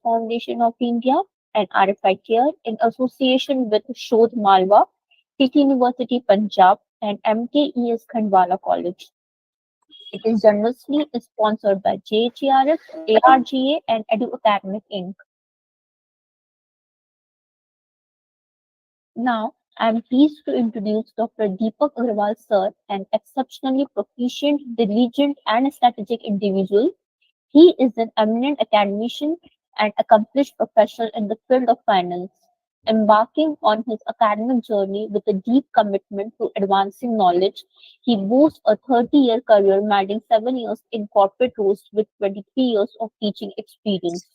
Foundation of India and RFI-CARE in association with Shodh Malwa, City University Punjab and MKES Khandwala College. It is generously sponsored by JHRF, ARGA and Edu Academic Inc. Now, I am pleased to introduce Dr. Deepak Agrawal sir, an exceptionally proficient, diligent and strategic individual. He is an eminent academician and accomplished professional in the field of finance, embarking on his academic journey with a deep commitment to advancing knowledge. He boasts a 30-year career spanning 7 years in corporate roles with 23 years of teaching experience.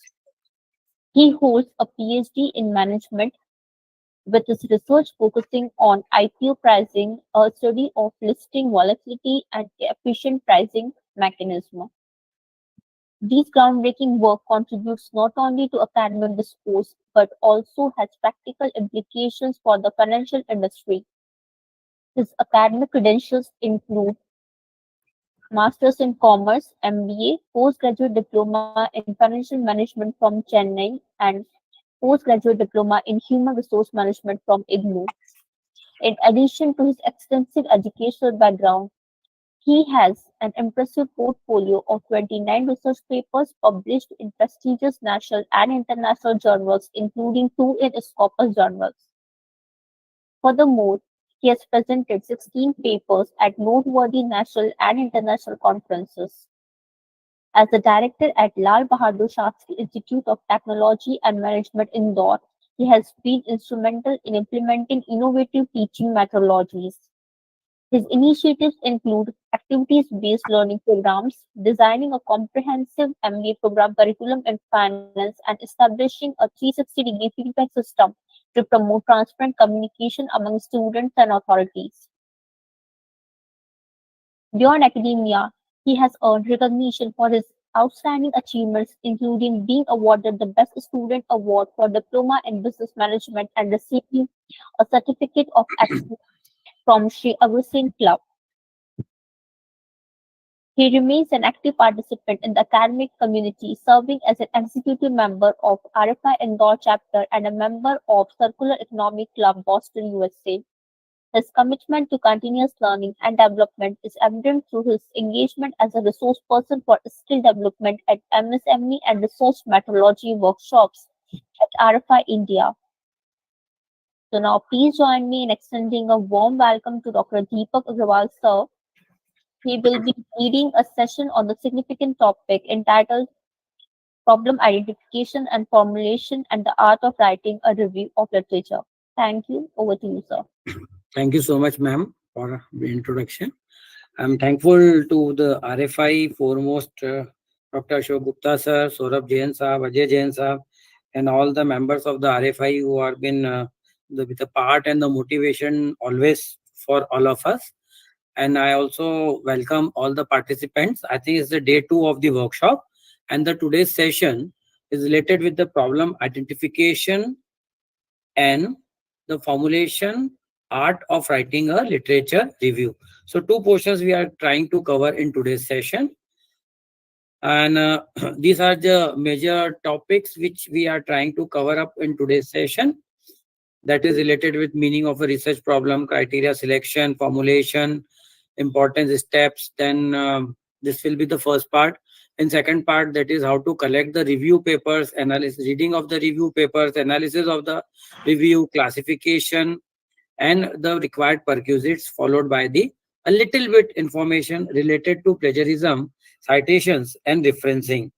He holds a PhD in management with his research focusing on IPO pricing, a study of listing volatility and efficient pricing mechanism. This groundbreaking work contributes not only to academic discourse but also has practical implications for the financial industry. His academic credentials include Masters in Commerce (MBA), Postgraduate Diploma in Financial Management from Chennai, and Postgraduate Diploma in Human Resource Management from IGNOU. In addition to his extensive educational background, he has an impressive portfolio of 29 research papers published in prestigious national and international journals, including 2 in Scopus journals. Furthermore, he has presented 16 papers at noteworthy national and international conferences. As the director at Lal Bahadur Shastri Institute of Technology and Management, Indore, he has been instrumental in implementing innovative teaching methodologies. His initiatives include activities-based learning programs, designing a comprehensive MBA program curriculum in finance, and establishing a 360-degree feedback system to promote transparent communication among students and authorities. Beyond academia, he has earned recognition for his outstanding achievements, including being awarded the Best Student Award for Diploma in Business Management and receiving a Certificate of Excellence from Sri Agrasen Club. He remains an active participant in the academic community, serving as an executive member of RFI Indore chapter and a member of Circular Economy Club, Boston, USA. His commitment to continuous learning and development is evident through his engagement as a resource person for skill development at MSME and resource methodology workshops at RFI India. So now please join me in extending a warm welcome to Dr. Deepak Agrawal sir. He will be leading a session on the significant topic entitled Problem Identification and Formulation and the Art of Writing a Review of Literature. Thank you. Over to you, sir. Thank you so much, ma'am, for the introduction. I'm thankful to the RFI foremost, Dr. Ashok Gupta sir, Saurabh Jain sahab, Ajay Jain sahab, and all the members of the RFI who have been with the part and the motivation always for all of us. And I also welcome all the participants. I think it's the day 2 of the workshop, and the today's session is related with the problem identification and the formulation art of writing a literature review. So 2 portions we are trying to cover in today's session. And these are the major topics which we are trying to cover up in today's session. That is related with meaning of a research problem, criteria selection, formulation, important steps. Then this will be the first part. In second part, that is how to collect the review papers, analysis, reading of the review papers, analysis of the review, classification, and the required perquisites, followed by the a little bit information related to plagiarism, citations, and referencing.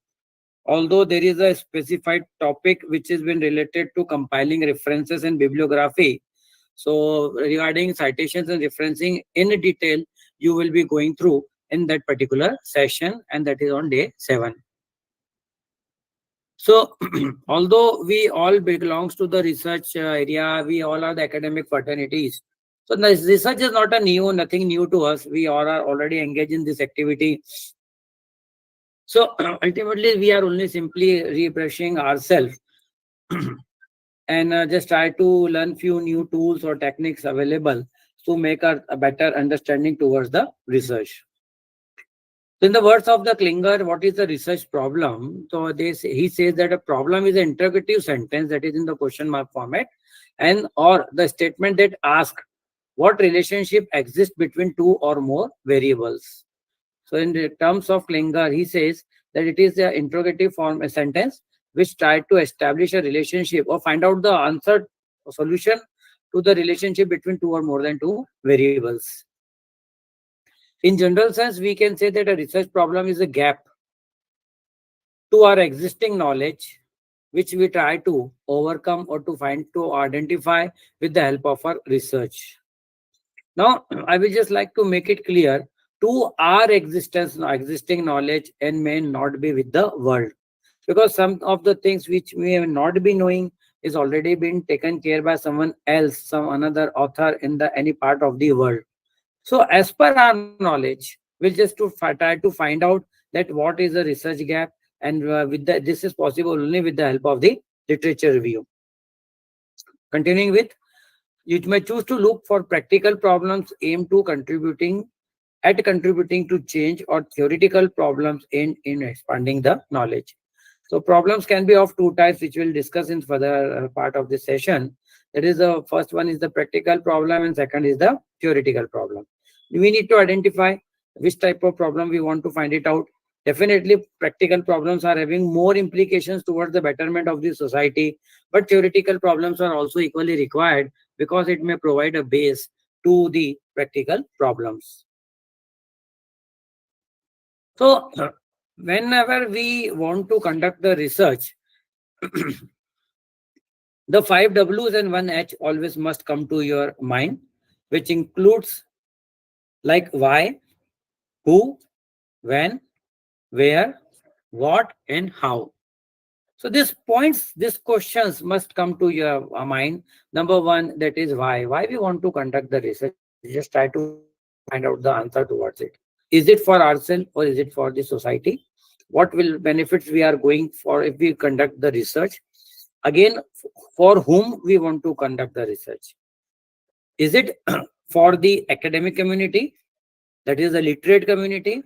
Although there is a specified topic which has been related to compiling references and bibliography, so regarding citations and referencing in detail, you will be going through in that particular session, and that is on day 7. So although we all belongs to the research area, we all are the academic fraternities. So this research is not nothing new to us. We all are already engaged in this activity. So ultimately, we are only simply refreshing ourselves and just try to learn few new tools or techniques available to make a better understanding towards the research. So in the words of the Klinger, what is the research problem? So he says that a problem is an interrogative sentence that is in the question mark format, and or the statement that asks what relationship exists between two or more variables. So in the terms of Klinger, he says that it is the interrogative form a sentence which tried to establish a relationship or find out the answer or solution to the relationship between two or more than two variables. In general sense, we can say that a research problem is a gap to our existing knowledge which we try to overcome or to find to identify with the help of our research. Now, I will just like to make it clear to our existing knowledge and may not be with the world. Because some of the things which we have not been knowing is already been taken care by someone else, some another author in the any part of the world. So as per our knowledge, we'll just try to find out that what is the research gap, and with that, this is possible only with the help of the literature review. Continuing with, you may choose to look for practical problems aimed to contributing to change or theoretical problems in expanding the knowledge. So problems can be of two types, which we'll discuss in further part of this session. That is, the first one is the practical problem and second is the theoretical problem. We need to identify which type of problem we want to find it out. Definitely, practical problems are having more implications towards the betterment of the society, but theoretical problems are also equally required because it may provide a base to the practical problems. So, whenever we want to conduct the research, the 5 W's and 1 H always must come to your mind, which includes like why, who, when, where, what, and how. So these questions must come to your mind. Number one, that is why. Why we want to conduct the research? Just try to find out the answer towards it. Is it for ourselves or is it for the society? What will benefits we are going for if we conduct the research? Again, for whom we want to conduct the research? Is it for the academic community, that is the literate community,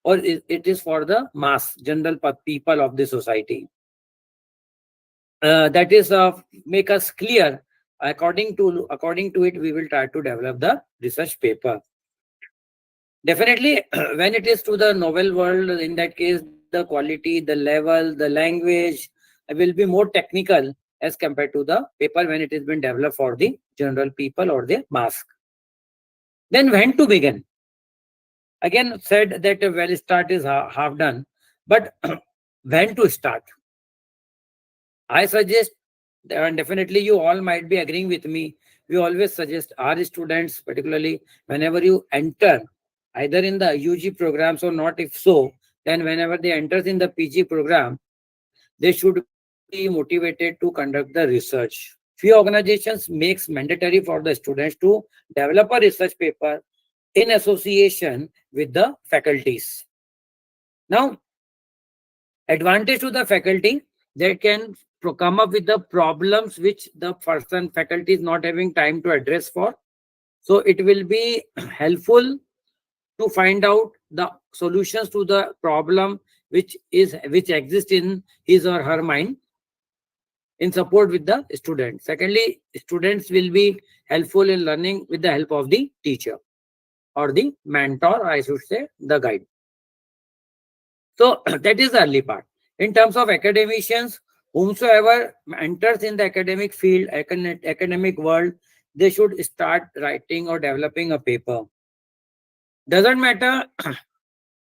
or it is for the mass, general people of the society? That is make us clear. According to it, we will try to develop the research paper. Definitely, when it is to the novel world, in that case, the quality, the level, the language will be more technical as compared to the paper when it has been developed for the general people or the mass. Then when to begin? Again, said that a well start is half done, but when to start? I suggest, and definitely you all might be agreeing with me, we always suggest our students, particularly whenever you enter either in the UG programs or not, if so, then whenever they enter in the PG program, they should be motivated to conduct the research. Few organizations makes mandatory for the students to develop a research paper in association with the faculties. Now, advantage to the faculty, they can come up with the problems which the person faculty is not having time to address for. So it will be helpful to find out the solutions to the problem which exists in his or her mind in support with the student. Secondly, students will be helpful in learning with the help of the teacher or the mentor, I should say, the guide. So that is the early part. In terms of academicians, whomsoever enters in the academic field, academic world, they should start writing or developing a paper. Doesn't matter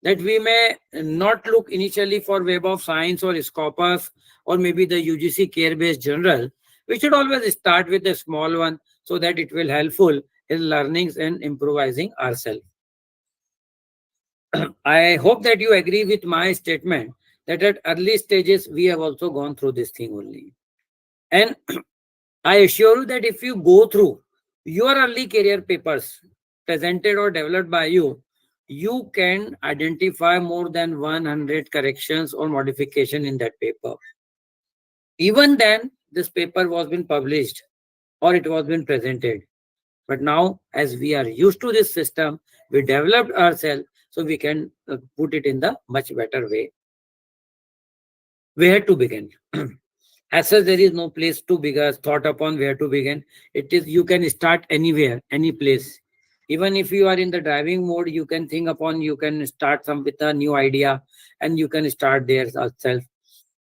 that we may not look initially for Web of Science or Scopus or maybe the UGC CARE-based journal. We should always start with a small one so that it will helpful in learnings and improvising ourselves. I hope that you agree with my statement that at early stages we have also gone through this thing only. And I assure you that if you go through your early career papers presented or developed by you, you can identify more than 100 corrections or modification in that paper. Even then, this paper was been published or it was been presented. But now, as we are used to this system, we developed ourselves so we can put it in the much better way. Where to begin? As such, there is no place to begin, thought upon where to begin. It is, you can start anywhere, any place. Even if you are in the driving mode, you can think upon, you can start some with a new idea and you can start there itself.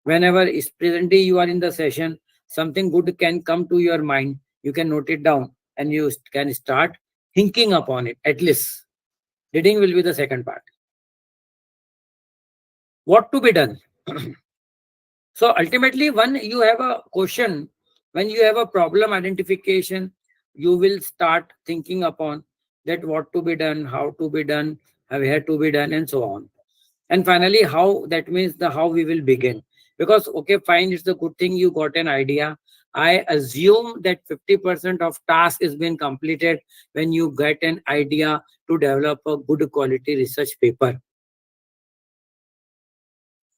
Whenever is presently you are in the session, something good can come to your mind. You can note it down and you can start thinking upon it. At least reading will be the second part. What to be done? So ultimately, when you have a question, when you have a problem identification, you will start thinking upon that what to be done, how to be done, where to be done, and so on. And finally, how, that means the how we will begin. Because okay, fine, it's a good thing you got an idea. I assume that 50% of task is being completed when you get an idea to develop a good quality research paper.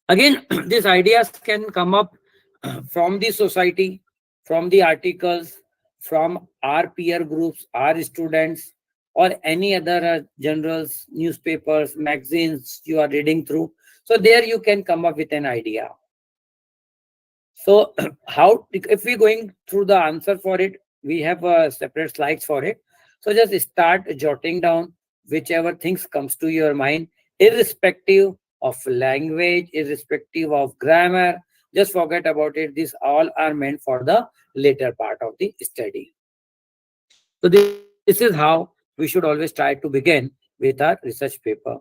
Again, these ideas can come up from the society, from the articles, from our peer groups, our students, or any other journals, newspapers, magazines you are reading through. So there you can come up with an idea. So how, if we're going through the answer for it, we have separate slides for it. So just start jotting down whichever things comes to your mind, irrespective of language, irrespective of grammar. Just forget about it. These all are meant for the later part of the study. So this is how we should always try to begin with our research paper.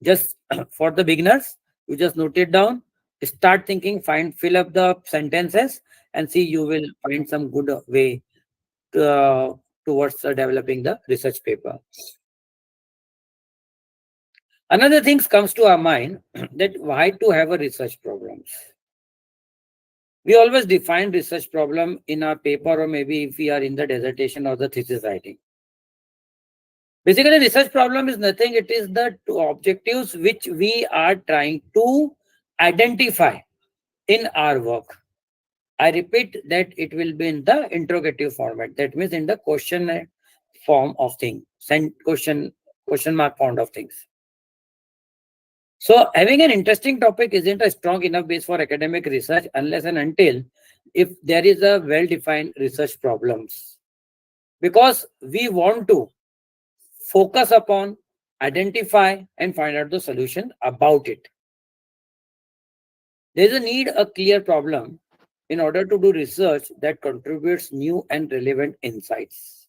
Just for the beginners, you just note it down, start thinking, fill up the sentences, and see you will find some good way towards developing the research paper. Another thing comes to our mind that why to have a research problems. We always define research problem in our paper, or maybe if we are in the dissertation or the thesis writing. Basically, research problem is nothing. It is the two objectives which we are trying to identify in our work. I repeat that it will be in the interrogative format. That means in the question form of things, question mark form of things. So having an interesting topic isn't a strong enough base for academic research unless and until if there is a well-defined research problems. Because we want to focus upon, identify, and find out the solution about it. There is a need a clear problem in order to do research that contributes new and relevant insights.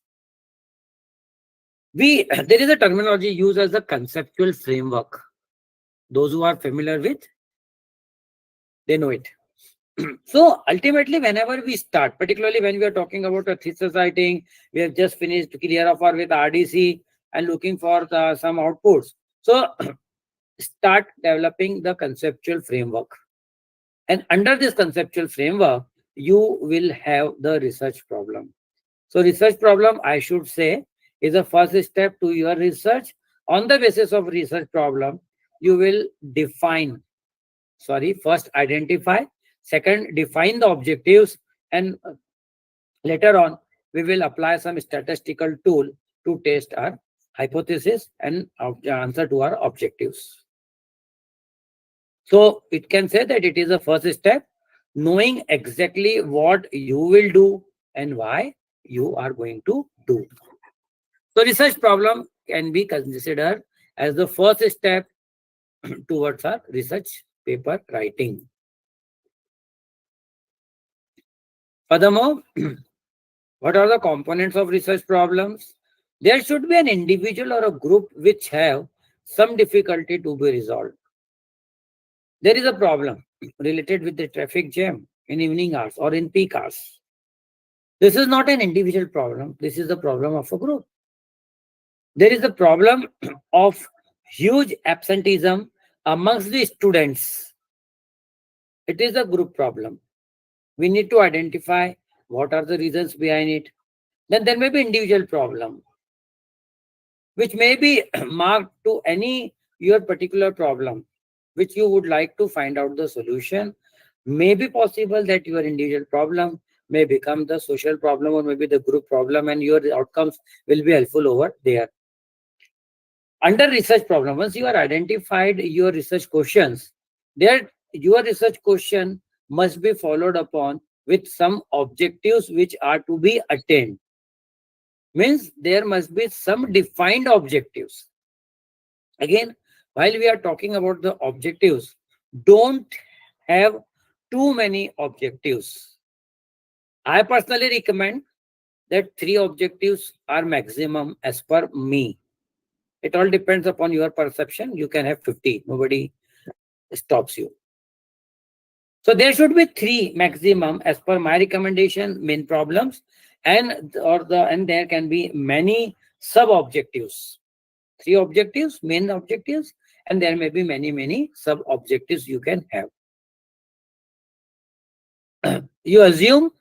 There is a terminology used as a conceptual framework. Those who are familiar with, they know it. So ultimately, whenever we start, particularly when we are talking about a thesis writing, we have just finished clear of our with RDC and looking for some outputs. So start developing the conceptual framework. And under this conceptual framework, you will have the research problem. So research problem, I should say, is the first step to your research. On the basis of research problem, you will first identify, second, define the objectives, and later on, we will apply some statistical tool to test our hypothesis and answer to our objectives. So it can say that it is a first step, knowing exactly what you will do and why you are going to do. So research problem can be considered as the first step towards our research paper writing. Furthermore, what are the components of research problems? There should be an individual or a group which have some difficulty to be resolved. There is a problem related with the traffic jam in evening hours or in peak hours. This is not an individual problem. This is the problem of a group. There is a problem of huge absenteeism amongst the students. It is a group problem. We need to identify what are the reasons behind it. Then there may be individual problem, which may be marked to any your particular problem, which you would like to find out the solution. May be possible that your individual problem may become the social problem or maybe the group problem, and your outcomes will be helpful over there. Under research problem, once you are identified your research questions, there your research question must be followed upon with some objectives which are to be attained. Means there must be some defined objectives. Again, while we are talking about the objectives, don't have too many objectives. I personally recommend that 3 objectives are maximum as per me. It all depends upon your perception. You can have 50. Nobody stops you. So there should be 3 maximum as per my recommendation, main problems, and there can be many sub objectives. 3 objectives, main objectives, and there may be many sub objectives you can have. You assume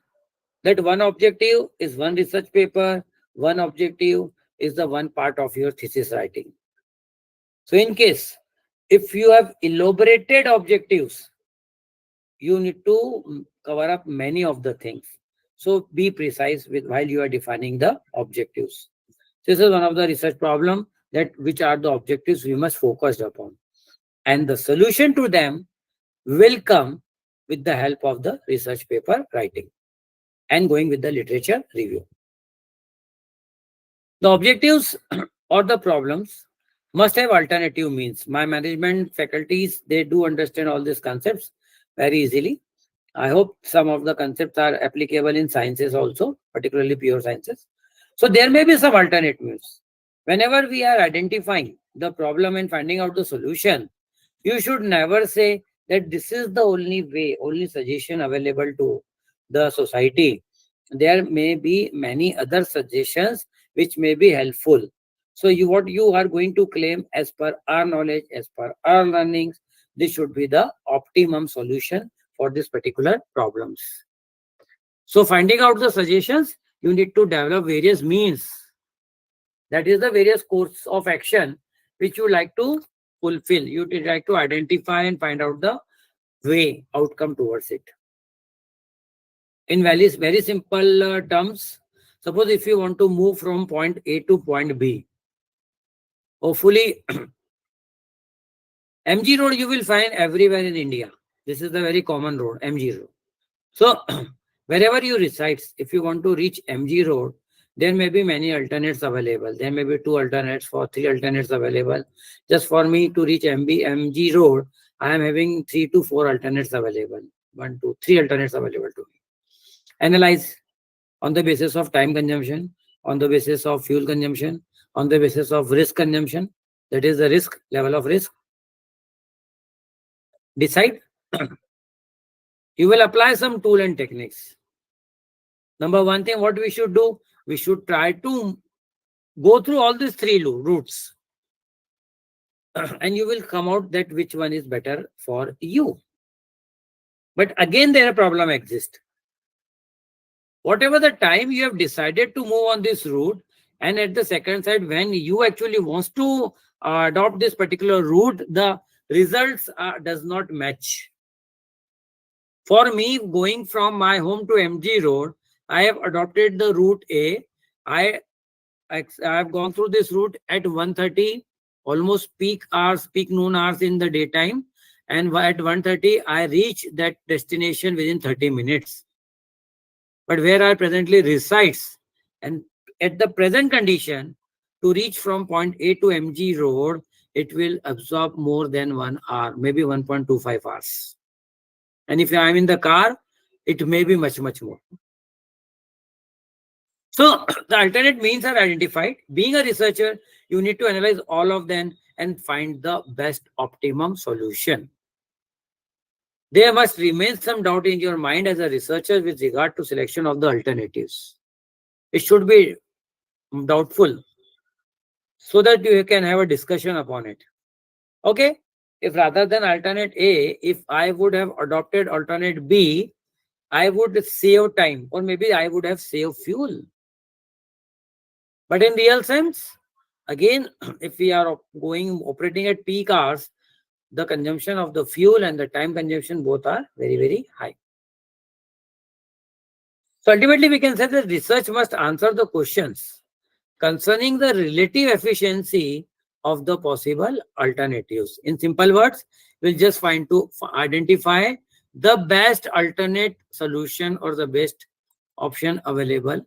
that one objective is one research paper, one objective is the one part of your thesis writing. So in case if you have elaborated objectives, you need to cover up many of the things. So be precise with while you are defining the objectives. This is one of the research problem, that which are the objectives we must focus upon. And the solution to them will come with the help of the research paper writing and going with the literature review. The objectives or the problems must have alternative means. My management faculties, they do understand all these concepts very easily. I hope some of the concepts are applicable in sciences also, particularly pure sciences. So there may be some alternatives. Whenever we are identifying the problem and finding out the solution, you should never say that this is the only way, only suggestion available to the society. There may be many other suggestions which may be helpful. So what you are going to claim as per our knowledge, as per our learnings, this should be the optimum solution for this particular problems. So finding out the suggestions, you need to develop various means. That is the various course of action which you like to fulfill. You would like to identify and find out the way, outcome towards it. In very simple terms, suppose if you want to move from point A to point B, hopefully MG road you will find everywhere in India. This is the very common road, MG road. So wherever you reside, if you want to reach MG road, there may be many alternates available. There may be 2 alternates, 3 alternates available. Just for me to reach MG road, I am having 3 to 4 alternates available. 1, 2, 3 alternates available to me. Analyze on the basis of time consumption, on the basis of fuel consumption, on the basis of risk consumption. That is the risk, level of risk. Decide. You will apply some tool and techniques. Number one thing, what we should do, we should try to go through all these 3 routes and you will come out that which one is better for you. But again, there a problem exists. Whatever the time you have decided to move on this route, and at the second side, when you actually wants to adopt this particular route, the results does not match. For me, going from my home to MG road, I have adopted the route A. I have gone through this route at 1:30, almost peak hours, peak noon hours in the daytime. And at 1:30, I reach that destination within 30 minutes. But where I presently resides, and at the present condition, to reach from point A to MG road, it will absorb more than 1 hour, maybe 1.25 hours. And if I am in the car, it may be much more. So the alternate means are identified. Being a researcher, you need to analyze all of them and find the best optimum solution. There must remain some doubt in your mind as a researcher with regard to selection of the alternatives. It should be doubtful so that you can have a discussion upon it. Okay, if rather than alternate A, if I would have adopted alternate B, I would save time, or maybe I would have saved fuel. But in real sense, again, if we are operating at peak hours, the consumption of the fuel and the time consumption both are very high. So ultimately, we can say that research must answer the questions concerning the relative efficiency of the possible alternatives. In simple words, we'll just find to identify the best alternate solution or the best option available